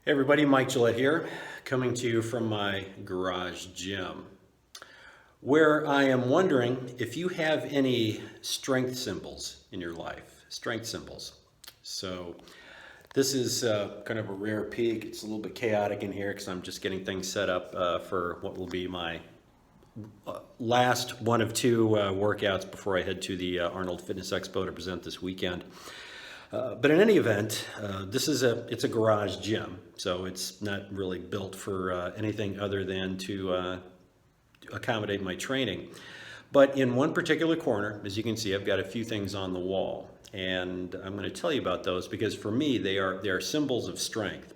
Hey everybody, Mike Gillette here, coming to you from my garage gym, where I am wondering if you have any strength symbols in your life. Strength symbols. So this is kind of a rare peek. It's a little bit chaotic in here because I'm just getting things set up for what will be my last one of two workouts before I head to the Arnold Fitness Expo to present this weekend. But in any event, it's a garage gym, so it's not really built for anything other than to accommodate my training. But in one particular corner, as you can see, I've got a few things on the wall, and I'm going to tell you about those because for me they are symbols of strength.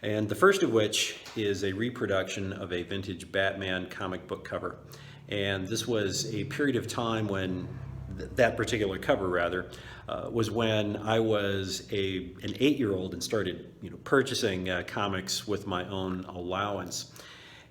And the first of which is a reproduction of a vintage Batman comic book cover. And this was a period of time when that particular cover, rather, was when I was an 8-year-old and started, purchasing comics with my own allowance.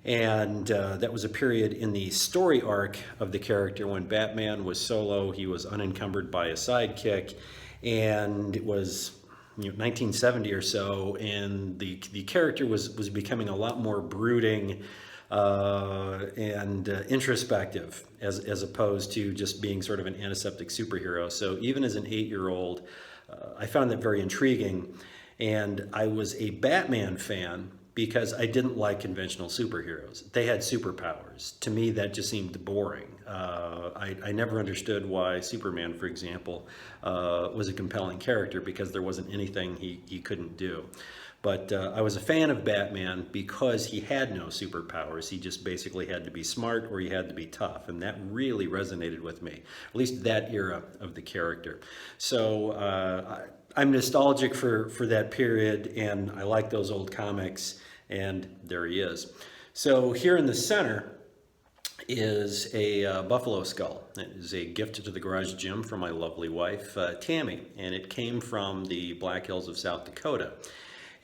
And that was a period in the story arc of the character when Batman was solo. He was unencumbered by a sidekick, and it was 1970 or so, and the character was becoming a lot more brooding and introspective as opposed to just being sort of an antiseptic superhero. So even as an 8-year-old, I found that very intriguing, and I was a Batman fan because I didn't like conventional superheroes. They had superpowers. To me, that just seemed boring. I never understood why Superman, for example, was a compelling character because there wasn't anything he couldn't do. But I was a fan of Batman because he had no superpowers. He just basically had to be smart or he had to be tough. And that really resonated with me, at least that era of the character. So I'm nostalgic for that period, and I like those old comics, and there he is. So here in the center is a buffalo skull. It is a gift to the garage gym from my lovely wife, Tammy, and it came from the Black Hills of South Dakota.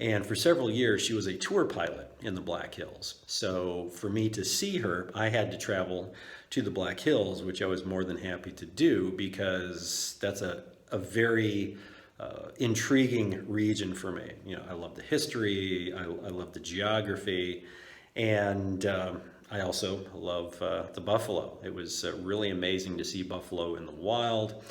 And for several years, she was a tour pilot in the Black Hills. So for me to see her, I had to travel to the Black Hills, which I was more than happy to do because that's a very intriguing region for me. I love the history, I love the geography, and I also love the buffalo. It was really amazing to see buffalo in the wild.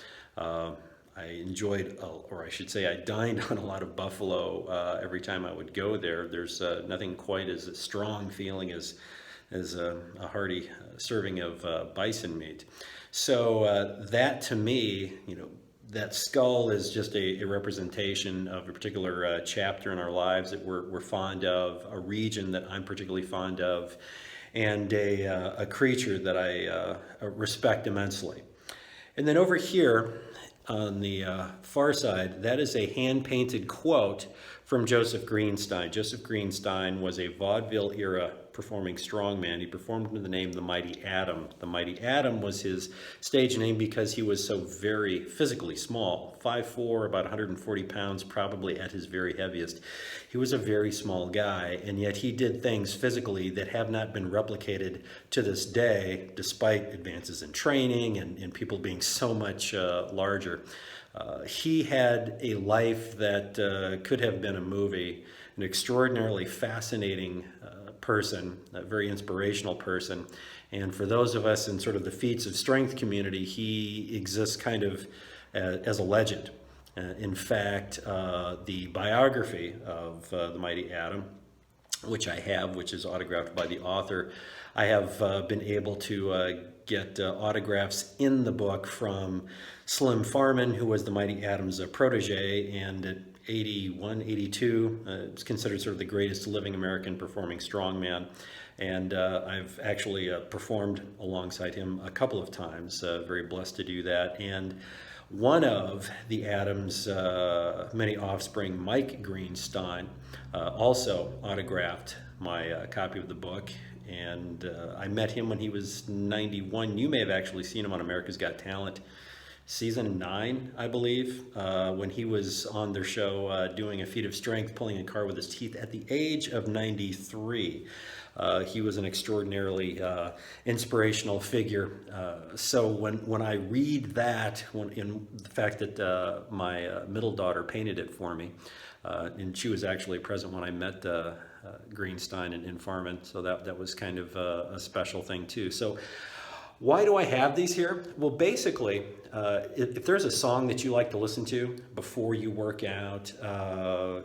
I enjoyed, or I should say I dined on a lot of buffalo every time I would go there. There's nothing quite as strong feeling as a hearty serving of bison meat. So that to me, that skull is just a representation of a particular chapter in our lives that we're fond of, a region that I'm particularly fond of, and a creature that I respect immensely. And then over here on the far side, that is a hand-painted quote from Joseph Greenstein. Joseph Greenstein was a vaudeville-era performing strongman. He performed under the name The Mighty Atom. The Mighty Atom was his stage name because he was so very physically small, 5'4", about 140 pounds, probably at his very heaviest. He was a very small guy, and yet he did things physically that have not been replicated to this day, despite advances in training and people being so much larger. He had a life that could have been a movie, an extraordinarily fascinating person, a very inspirational person. And for those of us in sort of the feats of strength community, he exists kind of as a legend. In fact, the biography of the Mighty Atom, which I have, which is autographed by the author, I have been able to get autographs in the book from Slim Farman, who was the Mighty Atom's protege, and at 81, 82, is considered sort of the greatest living American performing strongman. And I've actually performed alongside him a couple of times, very blessed to do that. And one of the Atom's many offspring, Mike Greenstein, also autographed my copy of the book. And I met him when he was 91. You may have actually seen him on America's Got Talent, season 9, I believe, when he was on their show doing a feat of strength, pulling a car with his teeth at the age of 93. He was an extraordinarily inspirational figure. So when I read that, in the fact that my middle daughter painted it for me, And she was actually present when I met Greenstein in Farming, so that was kind of a special thing too. So why do I have these here? Well, basically, if there's a song that you like to listen to before you work out,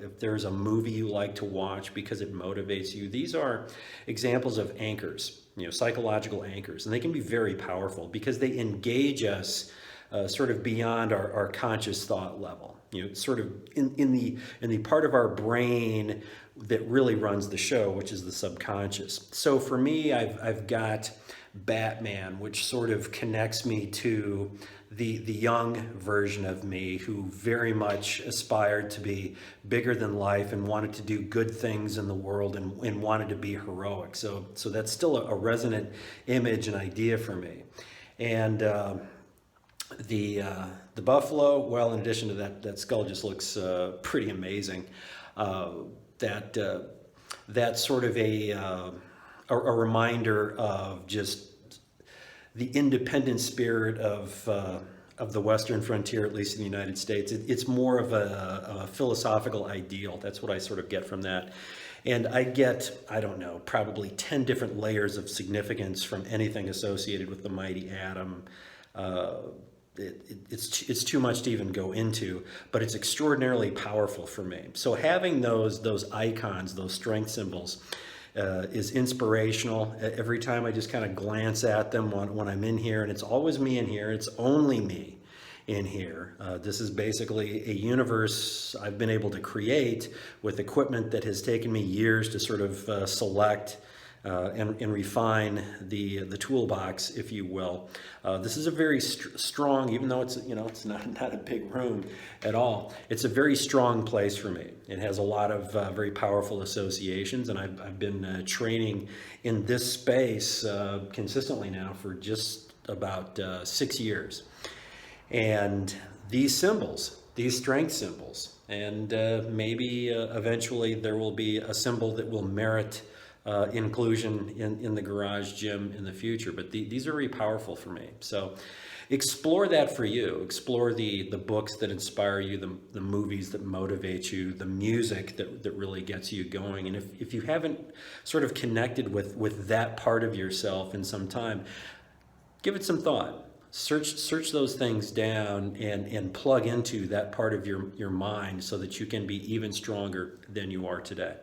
if there's a movie you like to watch because it motivates you, these are examples of anchors, psychological anchors, and they can be very powerful because they engage us sort of beyond our conscious thought level. Sort of in the part of our brain that really runs the show, which is the subconscious. So for me, I've got Batman, which sort of connects me to the young version of me who very much aspired to be bigger than life and wanted to do good things in the world and wanted to be heroic. So that's still a resonant image and idea for me. And the buffalo, well, in addition to that skull just looks pretty amazing. That's sort of a reminder of just the independent spirit of the Western frontier, at least in the United States. It's more of a philosophical ideal. That's what I sort of get from that. And I get, I don't know, probably 10 different layers of significance from anything associated with the mighty atom. It's too much to even go into, but it's extraordinarily powerful for me. So having those icons, those strength symbols, is inspirational. Every time I just kind of glance at them when I'm in here, and it's always me in here, it's only me in here. This is basically a universe I've been able to create with equipment that has taken me years to sort of select and refine the toolbox, if you will. This is a very strong, even though it's not a big room at all. It's a very strong place for me. It has a lot of very powerful associations, and I've been training in this space consistently now for just about 6 years. And these symbols, these strength symbols, and maybe eventually there will be a symbol that will merit inclusion in the garage gym in the future, but these are very powerful for me. So explore that for you. Explore the books that inspire you, the movies that motivate you, the music that really gets you going. And if you haven't sort of connected with that part of yourself in some time, give it some thought. Search those things down and plug into that part of your mind so that you can be even stronger than you are today.